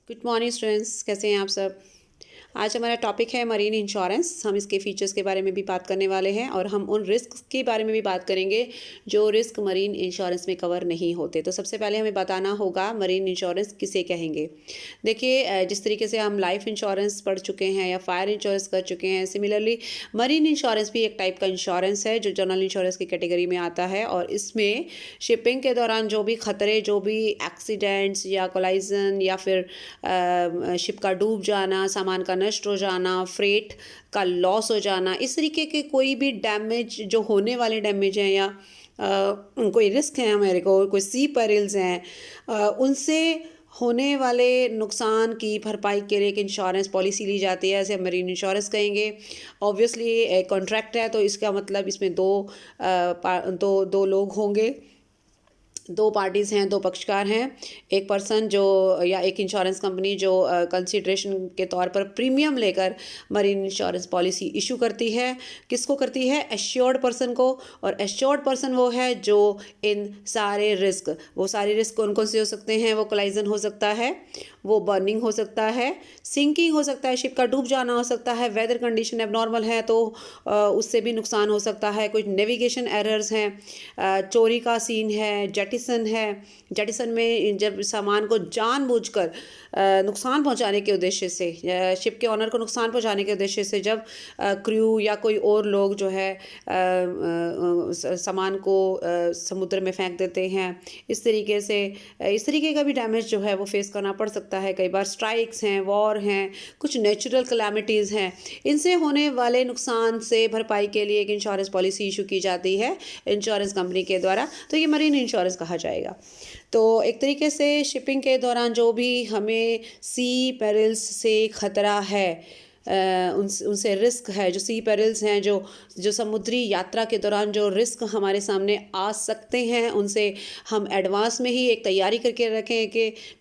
Good morning students, कैसे हैं आप सब। आज हमारा टॉपिक है मरीन इंश्योरेंस। हम इसके फीचर्स के बारे में भी बात करने वाले हैं और हम उन रिस्क के बारे में भी बात करेंगे जो रिस्क मरीन इंश्योरेंस में कवर नहीं होते। तो सबसे पहले हमें बताना होगा मरीन इंश्योरेंस किसे कहेंगे। देखिए, जिस तरीके से हम लाइफ इंश्योरेंस पढ़ चुके हैं या फायर इंश्योरेंस कर चुके हैं, सिमिलरली मरीन इंश्योरेंस भी एक टाइप का इंश्योरेंस है जो जनरल इंश्योरेंस की कैटेगरी में आता है। और इसमें शिपिंग के दौरान जो भी खतरे, जो भी एक्सीडेंट्स या कोलाइजन या फिर शिप का डूब जाना, सामान का नष्ट हो जाना, फ्रेट का लॉस हो जाना, इस तरीके के कोई भी डैमेज जो होने वाले डैमेज हैं या कोई रिस्क है हमारे को, कोई सी पेरिल्स हैं, उनसे होने वाले नुकसान की भरपाई के लिए एक इंश्योरेंस पॉलिसी ली जाती है, ऐसे मरीन इंश्योरेंस कहेंगे। ऑब्वियसली एक कॉन्ट्रैक्ट है तो इसका मतलब इसमें दो लोग होंगे, दो पार्टीज़ हैं, दो पक्षकार हैं। एक पर्सन जो या एक इंश्योरेंस कंपनी जो कंसिडरेशन के तौर पर प्रीमियम लेकर मरीन इंश्योरेंस पॉलिसी इशू करती है। किसको करती है? एश्योर्ड पर्सन को। और एश्योर्ड पर्सन वो है जो इन सारे रिस्क, वो सारे रिस्क कौन कौन से हो सकते हैं? वो कोलाइजन हो सकता है, वो बर्निंग हो सकता है, सिंकिंग हो सकता है, शिप का डूब जाना हो सकता है, वेदर कंडीशन एबनॉर्मल है तो उससे भी नुकसान हो सकता है, कुछ नेविगेशन एरर्स हैं, चोरी का सीन है, जेटिसन है। जेटिसन में जब सामान को जानबूझकर नुकसान पहुंचाने के उद्देश्य से, शिप के ऑनर को नुकसान पहुंचाने के उद्देश्य से जब क्रू या कोई और लोग जो है सामान को समुद्र में फेंक देते हैं, इस तरीके से इस तरीके का भी डैमेज जो है वो फेस करना पड़ सकता है। कई बार स्ट्राइक्स हैं, वॉर हैं, कुछ नेचुरल कैलामिटीज़ हैं, इनसे होने वाले नुकसान से भरपाई के लिए एक इंश्योरेंस पॉलिसी इशू की जाती है इंश्योरेंस कंपनी के द्वारा। तो ये मरीन इंश्योरेंस कहा जाएगा। तो एक तरीके से शिपिंग के दौरान जो भी हमें सी पेरिल्स से खतरा है, उनसे रिस्क है, जो सी पेरिल्स हैं, जो समुद्री यात्रा के दौरान जो रिस्क हमारे सामने आ सकते हैं, उनसे हम एडवांस में ही एक तैयारी करके रखें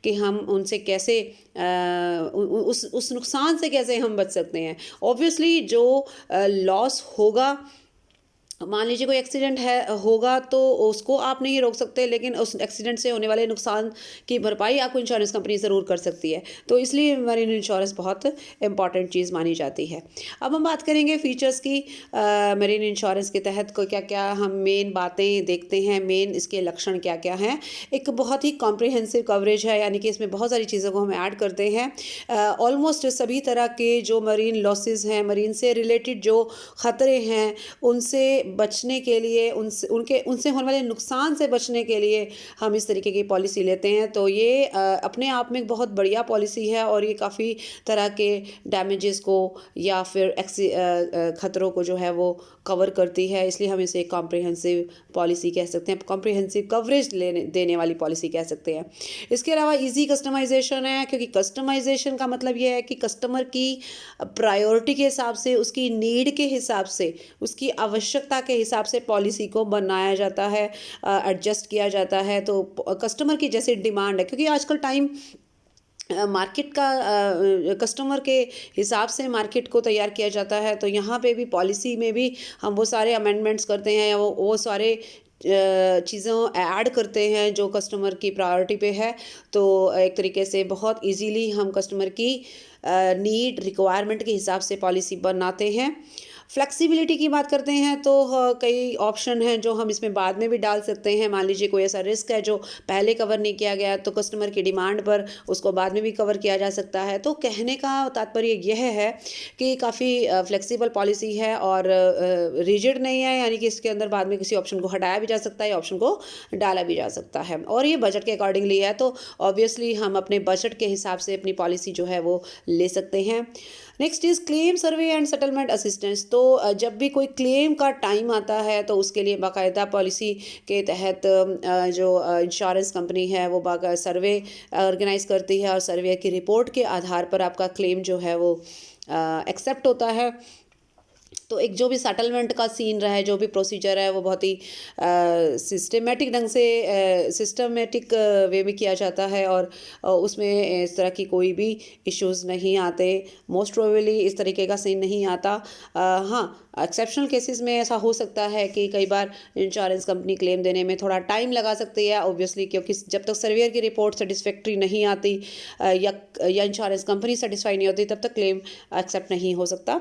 कि हम उनसे कैसे उस नुकसान से कैसे हम बच सकते हैं। ऑब्वियसली जो लॉस होगा, मान लीजिए कोई एक्सीडेंट होगा तो उसको आप नहीं रोक सकते, लेकिन उस एक्सीडेंट से होने वाले नुकसान की भरपाई आपको इंश्योरेंस कंपनी ज़रूर कर सकती है। तो इसलिए मरीन इंश्योरेंस बहुत इंपॉर्टेंट चीज़ मानी जाती है। अब हम बात करेंगे फ़ीचर्स की। मरीन इंश्योरेंस के तहत को क्या क्या हम मेन बातें देखते हैं, मेन इसके लक्षण क्या क्या हैं। एक बहुत ही कॉम्प्रिहेंसिव कवरेज है, यानी कि इसमें बहुत सारी चीज़ों को हम ऐड करते हैं। ऑलमोस्ट सभी तरह के जो मरीन लॉसेस हैं, मरीन से रिलेटेड जो ख़तरे हैं, उनसे बचने के लिए, उनसे होने वाले नुकसान से बचने के लिए हम इस तरीके की पॉलिसी लेते हैं। तो ये अपने आप में एक बहुत बढ़िया पॉलिसी है और ये काफ़ी तरह के डैमेजेस को या फिर खतरों को जो है वो कवर करती है। इसलिए हम इसे कॉम्प्रिहेंसिव पॉलिसी कह सकते हैं, कॉम्प्रिहेंसिव कवरेज देने वाली पॉलिसी कह सकते हैं। इसके अलावा इजी कस्टमाइजेशन है, क्योंकि कस्टमाइजेशन का मतलब ये है कि कस्टमर की प्रायोरिटी के हिसाब से, उसकी नीड के हिसाब से, उसकी आवश्यकता के हिसाब से पॉलिसी को बनाया जाता है, एडजस्ट किया जाता है। तो कस्टमर की जैसे डिमांड है, क्योंकि आजकल टाइम मार्केट का कस्टमर के हिसाब से मार्केट को तैयार किया जाता है। तो यहाँ पे भी पॉलिसी में भी हम वो सारे अमेंडमेंट्स करते हैं या वो सारे चीज़ों ऐड करते हैं जो कस्टमर की प्रायोरिटी पे है। तो एक तरीके से बहुत इजीली हम कस्टमर की नीड, रिक्वायरमेंट के हिसाब से पॉलिसी बनाते हैं। फ्लेक्सिबिलिटी की बात करते हैं तो कई ऑप्शन हैं जो हम इसमें बाद में भी डाल सकते हैं। मान लीजिए कोई ऐसा रिस्क है जो पहले कवर नहीं किया गया, तो कस्टमर की डिमांड पर उसको बाद में भी कवर किया जा सकता है। तो कहने का तात्पर्य यह है कि काफ़ी फ्लेक्सिबल पॉलिसी है और रिजिड नहीं है, यानी कि इसके अंदर बाद में किसी ऑप्शन को हटाया भी जा सकता है या ऑप्शन को डाला भी जा सकता है। और ये बजट के अकॉर्डिंगली है, तो ऑब्वियसली हम अपने बजट के हिसाब से अपनी पॉलिसी जो है वो ले सकते हैं। Next is claim survey and settlement assistance. तो जब भी कोई क्लेम का टाइम आता है तो उसके लिए बाकायदा पॉलिसी के तहत जो इंश्योरेंस कंपनी है वो सर्वे ऑर्गेनाइज करती है और सर्वे की रिपोर्ट के आधार पर आपका क्लेम जो है वो एक्सेप्ट होता है। तो एक जो भी सेटलमेंट का सीन रहा है, जो भी प्रोसीजर है, वो बहुत ही सिस्टमेटिक ढंग से सिस्टमेटिक वे में किया जाता है, और उसमें इस तरह की कोई भी इश्यूज़ नहीं आते। मोस्ट प्रोबेबली इस तरीके का सीन नहीं आता। हाँ, एक्सेप्शनल केसेस में ऐसा हो सकता है कि कई बार इंश्योरेंस कंपनी क्लेम देने में थोड़ा टाइम लगा सकती है, ऑब्वियसली, क्योंकि जब तक सर्वेयर की रिपोर्ट सेटिस्फैक्ट्री नहीं आती या इंश्योरेंस कंपनी सेटिस्फाई नहीं होती, तब तक क्लेम एक्सेप्ट नहीं हो सकता।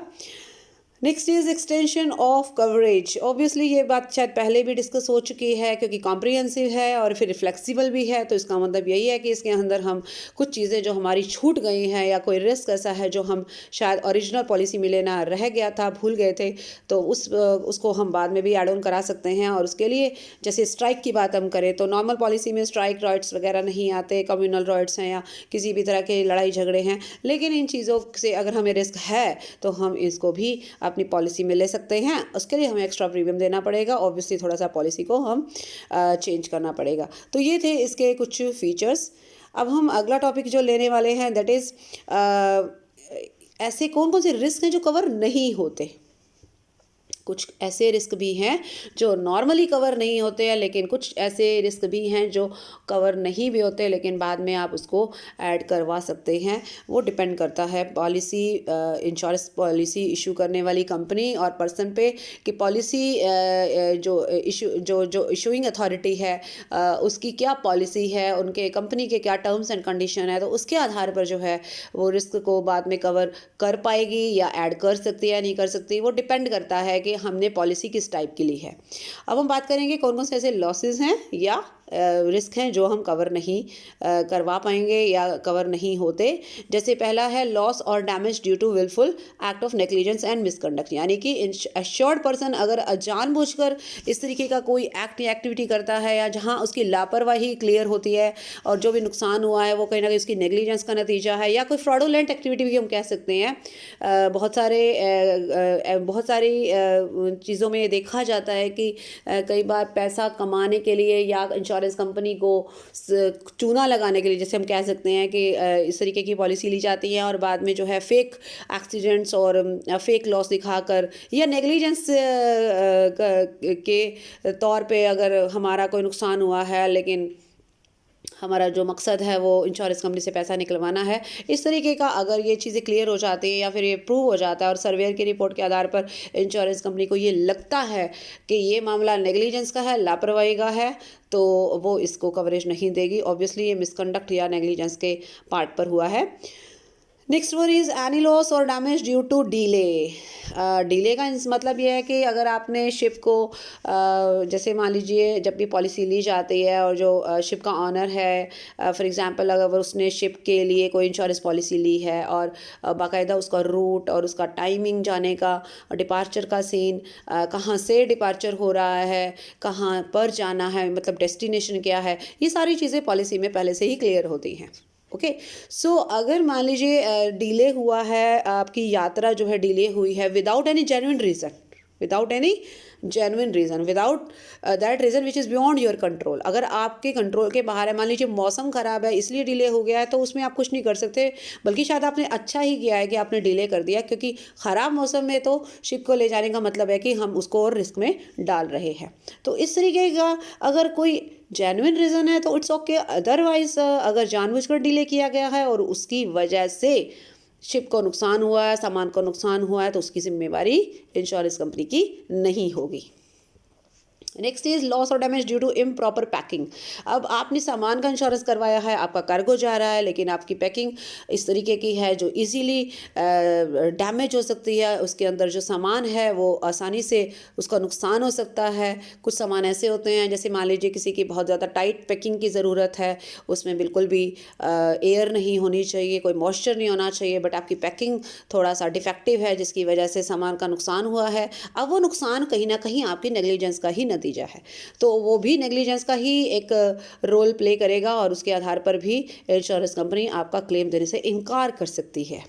Next is extension of coverage. Obviously ये बात शायद पहले भी डिस्कस हो चुकी है, क्योंकि कॉम्प्रिहेंसिव है और फिर फ्लेक्सिबल भी है, तो इसका मतलब यही है कि इसके अंदर हम कुछ चीज़ें जो हमारी छूट गई हैं, या कोई रिस्क ऐसा है जो हम शायद ओरिजिनल पॉलिसी में लेना रह गया था, भूल गए थे, तो उसको हम बाद में भी एड ऑन करा सकते हैं। और उसके लिए जैसे स्ट्राइक की बात हम करें, तो नॉर्मल पॉलिसी में स्ट्राइक राइट्स वगैरह नहीं आते, कम्युनल राइट्स हैं या किसी भी तरह के लड़ाई झगड़े हैं, लेकिन इन चीज़ों से अगर हमें रिस्क है तो हम इसको भी अपनी पॉलिसी में ले सकते हैं। उसके लिए हमें एक्स्ट्रा प्रीमियम देना पड़ेगा, ऑब्वियसली थोड़ा सा पॉलिसी को हम चेंज करना पड़ेगा। तो ये थे इसके कुछ फीचर्स। अब हम अगला टॉपिक जो लेने वाले हैं, दैट इज़ ऐसे कौन कौन से रिस्क हैं जो कवर नहीं होते। कुछ ऐसे रिस्क भी हैं जो नॉर्मली कवर नहीं होते हैं, लेकिन कुछ ऐसे रिस्क भी हैं जो कवर नहीं भी होते, लेकिन बाद में आप उसको ऐड करवा सकते हैं। वो डिपेंड करता है पॉलिसी, इंश्योरेंस पॉलिसी इशू करने वाली कंपनी और पर्सन पे, कि पॉलिसी जो इशूइंग अथॉरिटी है उसकी क्या पॉलिसी है, उनके कंपनी के क्या टर्म्स एंड कंडीशन है, तो उसके आधार पर जो है वो रिस्क को बाद में कवर कर पाएगी या ऐड कर सकती है या नहीं कर सकती। वो डिपेंड करता है कि हमने पॉलिसी किस टाइप की ली है। अब हम बात करेंगे कौन कौन से ऐसे लॉसेस हैं या रिस्क हैं जो हम कवर नहीं करवा पाएंगे या कवर नहीं होते। जैसे पहला है लॉस और damage due to wilful act of negligence and misconduct, यानी कि एश्योर्ड पर्सन अगर जानबूझकर इस तरीके का कोई एक्ट या एक्टिविटी करता है, या जहां उसकी लापरवाही क्लियर होती है और जो भी नुकसान हुआ है वो कहीं ना कहीं उसकी नेग्लिजेंस का नतीजा है, या कोई फ्रॉडुलेंट एक्टिविटी भी हम कह सकते हैं। बहुत सारी चीज़ों में देखा जाता है कि कई बार पैसा कमाने के लिए या इंश्योरेंस कंपनी को चूना लगाने के लिए, जैसे हम कह सकते हैं कि इस तरीके की पॉलिसी ली जाती है और बाद में जो है फेक एक्सीडेंट्स और फेक लॉस दिखाकर या नेग्लिजेंस के तौर पे अगर हमारा कोई नुकसान हुआ है, लेकिन हमारा जो मकसद है वो इंश्योरेंस कंपनी से पैसा निकलवाना है, इस तरीके का अगर ये चीज़ें क्लियर हो जाती हैं या फिर ये प्रूव हो जाता है और सर्वेयर की रिपोर्ट के आधार पर इंश्योरेंस कंपनी को ये लगता है कि ये मामला नेग्लिजेंस का है, लापरवाही का है, तो वो इसको कवरेज नहीं देगी। ऑब्वियसली ये मिसकंडक्ट या नेग्लिजेंस के पार्ट पर हुआ है। Next one is any loss और damage due to delay. Delay का मतलब ये है कि अगर आपने शिप को जैसे मान लीजिए जब भी पॉलिसी ली जाती है और जो शिप का ऑनर है, फॉर एग्जांपल अगर उसने शिप के लिए कोई इंश्योरेंस पॉलिसी ली है और बाकायदा उसका रूट और उसका टाइमिंग जाने का, डिपार्चर का सीन, कहाँ से डिपार्चर हो रहा है, कहाँ पर जाना है, मतलब डेस्टिनेशन क्या है, ये सारी चीज़ें पॉलिसी में पहले से ही क्लियर होती हैं। ओके, सो अगर मान लीजिए डिले हुआ है, आपकी यात्रा जो है डिले हुई है without any genuine reason, without that reason which is beyond your control, अगर आपके कंट्रोल के बाहर है, मान लीजिए मौसम ख़राब है इसलिए डिले हो गया है, तो उसमें आप कुछ नहीं कर सकते, बल्कि शायद आपने अच्छा ही किया है कि आपने डिले कर दिया, क्योंकि ख़राब मौसम में तो शिप को ले जाने का मतलब है कि हम उसको और रिस्क में डाल रहे हैं। तो इस तरीके का अगर कोई जेन्युइन रीज़न है तो इट्स ओके, अदरवाइज अगर जानबूझकर डिले किया गया है और उसकी वजह से शिप को नुकसान हुआ है, सामान को नुकसान हुआ है, तो उसकी जिम्मेवारी इंश्योरेंस कंपनी की नहीं होगी। नेक्स्ट इज लॉस और damage due to improper packing. अब आपने सामान का इंश्योरेंस करवाया है, आपका कार्गो जा रहा है, लेकिन आपकी पैकिंग इस तरीके की है जो इजीली डैमेज हो सकती है, उसके अंदर जो सामान है वो आसानी से उसका नुकसान हो सकता है। कुछ सामान ऐसे होते हैं, जैसे मान लीजिए किसी की बहुत ज़्यादा टाइट पैकिंग की ज़रूरत है, उसमें बिल्कुल भी एयर नहीं होनी चाहिए, कोई मॉइस्चर नहीं होना चाहिए, बट आपकी पैकिंग थोड़ा सा डिफेक्टिव है जिसकी वजह से सामान का नुकसान हुआ है। अब वो नुकसान कहीं ना कहीं आपकी नेग्लिजेंस का ही नतीजा है, तो वो भी नेग्लिजेंस का ही एक रोल प्ले करेगा और उसके आधार पर भी इंश्योरेंस कंपनी आपका क्लेम देने से इनकार कर सकती है।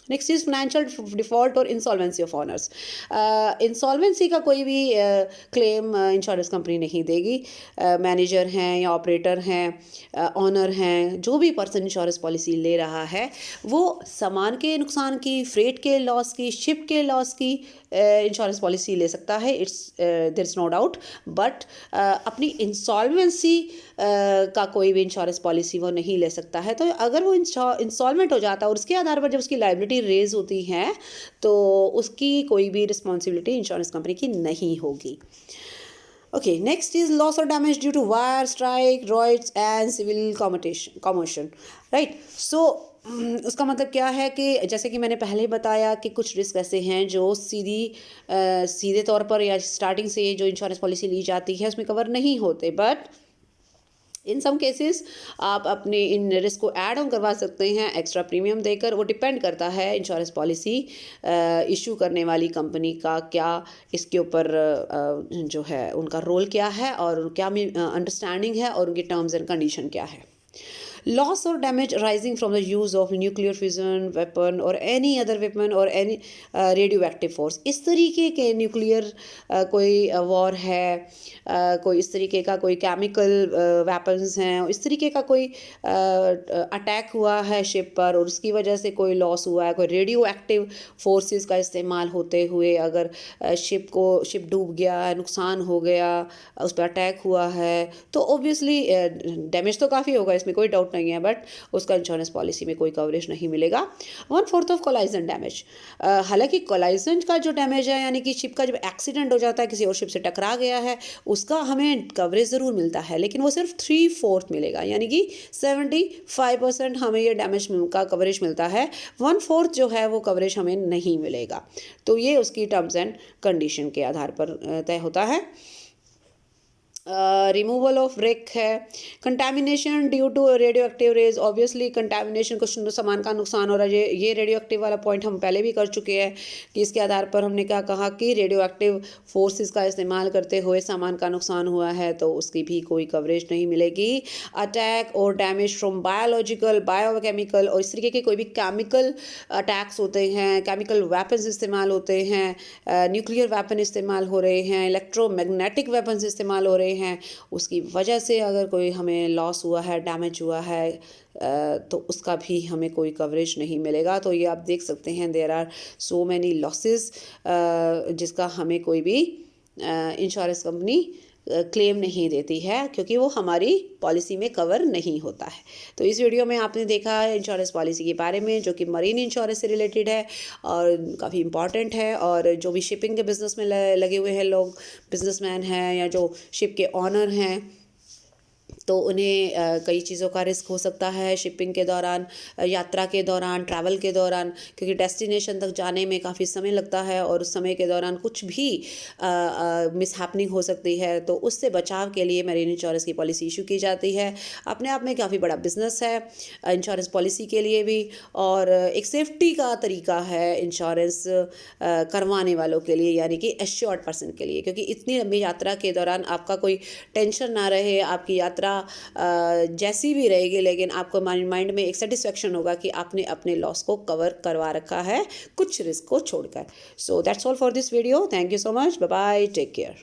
नेक्स्ट इज फाइनेंशियल डिफॉल्ट और इंसॉल्वेंसी ऑफ ऑनर्स। इंसॉल्वेंसी का कोई भी क्लेम इंश्योरेंस कंपनी नहीं देगी। मैनेजर हैं या ऑपरेटर हैं, ऑनर हैं, जो भी पर्सन इंश्योरेंस पॉलिसी ले रहा है वो सामान के नुकसान की, फ्रेट के लॉस की, शिप के लॉस की इंश्योरेंस पॉलिसी ले सकता है। There is no doubt. But अपनी इंसॉल्वेंसी का कोई भी इंश्योरेंस पॉलिसी वो नहीं ले सकता है। तो अगर वो इंसॉल्वेंट हो जाता है और उसके आधार पर जब उसकी लायबिलिटी रेज होती है तो उसकी कोई भी रिस्पॉन्सिबिलिटी इंश्योरेंस कंपनी की नहीं होगी। Okay, next is loss or damage due to wire, strike, riots and civil commotion. Right? So उसका मतलब क्या है कि जैसे कि मैंने पहले बताया कि कुछ रिस्क ऐसे हैं जो सीधे तौर पर या स्टार्टिंग से जो इंश्योरेंस पॉलिसी ली जाती है उसमें कवर नहीं होते, बट इन सम केसेस आप अपने इन रिस्क को ऐड ऑन करवा सकते हैं एक्स्ट्रा प्रीमियम देकर। वो डिपेंड करता है इंश्योरेंस पॉलिसी इशू करने वाली कंपनी का क्या इसके ऊपर जो है उनका रोल क्या है और क्या अंडरस्टैंडिंग है और उनकी टर्म्स एंड कंडीशन क्या है। Loss or damage arising from the use of nuclear fission weapon or any other weapon or any radioactive force। इस तरीके के न्यूक्लियर कोई वॉर है, कोई इस तरीके का कोई केमिकल वेपन्स हैं, इस तरीके का कोई अटैक हुआ है शिप पर और उसकी वजह से कोई लॉस हुआ है, कोई रेडियो एक्टिव फोर्सेस का इस्तेमाल होते हुए अगर शिप डूब गया, नुकसान हो गया, उस पर अटैक हुआ है तो ऑब्वियसली डैमेज तो काफ़ी होगा, इसमें कोई डाउट नहीं है, बट उसका इंश्योरेंस पॉलिसी में कोई कवरेज नहीं मिलेगा। 1/4 ऑफ कोलाइजन डैमेज। हालांकि कोलाइजन का जो डैमेज है यानी कि शिप का जब एक्सीडेंट हो जाता है, किसी और शिप से टकरा गया है, उसका हमें कवरेज ज़रूर मिलता है लेकिन वो सिर्फ 3/4 मिलेगा, यानी कि 75% हमें ये डैमेज का कवरेज मिलता है, 1/4 जो है वो कवरेज हमें नहीं मिलेगा। तो ये उसकी टर्म्स एंड कंडीशन के आधार पर तय होता है। रिमूवल ऑफ रिक है। Contamination due to radioactive rays. Obviously contamination कुछ सामान का नुकसान हो रहा है, ये रेडियो एक्टिव वाला पॉइंट हम पहले भी कर चुके हैं कि इसके आधार पर हमने क्या कहा कि रेडियो एक्टिव फोर्सेस का इस्तेमाल करते हुए सामान का नुकसान हुआ है तो उसकी भी कोई कवरेज नहीं मिलेगी। अटैक और डैमेज फ्रॉम बायोलॉजिकल, बायोकेमिकल और इस तरीके के कोई भी केमिकल अटैक्स होते हैं, केमिकल वेपन्स इस्तेमाल होते हैं, न्यूक्लियर वेपन इस्तेमाल हो रहे हैं, इलेक्ट्रोमैग्नेटिक वेपन्स इस्तेमाल हो रहे हैं, उसकी वजह से अगर कोई हमें लॉस हुआ है, डैमेज हुआ है तो उसका भी हमें कोई कवरेज नहीं मिलेगा। तो ये आप देख सकते हैं there are so many losses जिसका हमें कोई भी इंश्योरेंस कंपनी क्लेम नहीं देती है क्योंकि वो हमारी पॉलिसी में कवर नहीं होता है। तो इस वीडियो में आपने देखा है इंश्योरेंस पॉलिसी के बारे में जो कि मरीन इंश्योरेंस से रिलेटेड है और काफ़ी इंपॉर्टेंट है। और जो भी शिपिंग के बिज़नेस में लगे हुए हैं लोग, बिजनेसमैन हैं या जो शिप के ऑनर हैं, तो उन्हें कई चीज़ों का रिस्क हो सकता है शिपिंग के दौरान, यात्रा के दौरान, ट्रैवल के दौरान, क्योंकि डेस्टिनेशन तक जाने में काफ़ी समय लगता है और उस समय के दौरान कुछ भी मिसहैपनिंग हो सकती है। तो उससे बचाव के लिए मैरीन इंश्योरेंस की पॉलिसी इशू की जाती है। अपने आप में काफ़ी बड़ा बिजनेस है इंश्योरेंस पॉलिसी के लिए भी और एक सेफ्टी का तरीका है इंश्योरेंस करवाने वालों के लिए, यानी कि एश्योर्ड पर्सन के लिए, क्योंकि इतनी लंबी यात्रा के दौरान आपका कोई टेंशन ना रहे, आपकी यात्रा जैसी भी रहेगी लेकिन आपको माइंड में एक सेटिस्फेक्शन होगा कि आपने अपने लॉस को कवर करवा रखा है कुछ रिस्क को छोड़कर। So that's all for this video. Thank you so much. Bye bye, take care.